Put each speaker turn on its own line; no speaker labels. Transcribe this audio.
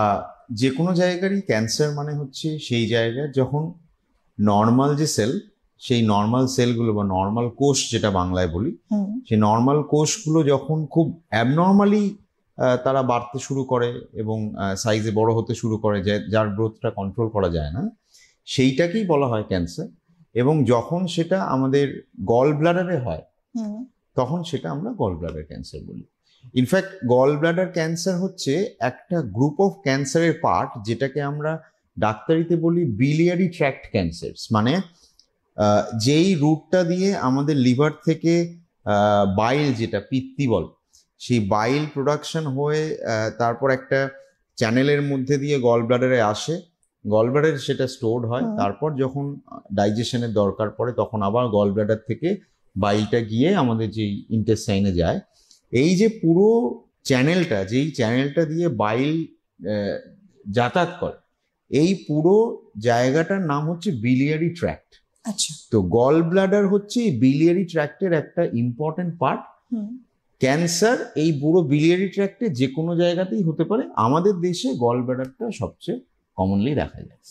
আহ, যে কোনো জায়গারই ক্যান্সার মানে হচ্ছে সেই জায়গায় যখন নর্মাল যে সেল, সেই নর্মাল সেলগুলো বা নর্মাল কোষ যেটা বাংলায় বলি, সেই নর্মাল কোষগুলো যখন খুব অ্যাবনর্মালি তারা বাড়তে শুরু করে এবং সাইজে বড় হতে শুরু করে, যার গ্রোথটা কন্ট্রোল করা যায় না, সেইটাকেই বলা হয় ক্যান্সার। এবং যখন সেটা আমাদের গল ব্লাডারে হয় তখন সেটা আমরা গল ব্লাডার ক্যান্সার বলি। ইনফ্যাক্ট গল ব্লাডার ক্যান্সার হচ্ছে একটা গ্রুপ অফ ক্যান্সারের পার্ট, যেটাকে আমরা ডাক্তারিতে বলি বিলিয়ারি ট্র্যাক্ট ক্যান্সার। মানে যেই রুটটা দিয়ে আমাদের লিভার থেকে বাইল, যেটা পিত্তি বল, সেই বাইল প্রোডাকশন হয়ে তারপর একটা চ্যানেলের মধ্যে দিয়ে গল ব্লাডারে আসে, গল ব্লাডারে সেটা স্টোরড হয়, তারপর যখন ডাইজেশনের দরকার পড়ে তখন আবার গল ব্লাডার থেকে বাইলটা গিয়ে আমাদের যে ইন্টেস্টাইনে যায়। এই যে পুরো চ্যানেলটা, যেই চ্যানেলটা দিয়ে বাইল যাতায়াত করে, এই পুরো জায়গাটার নাম হচ্ছে বিলিয়ারি ট্র্যাক্ট।
আচ্ছা,
তো গল ব্লাডার হচ্ছে বিলিয়ারি ট্র্যাক্টের একটা ইম্পর্টেন্ট পার্ট। ক্যান্সার এই পুরো বিলিয়ারি ট্র্যাক্টে যে কোনো জায়গাতেই হতে পারে। আমাদের দেশে গল ব্লাডারটা সবচেয়ে কমনলি দেখা যায়।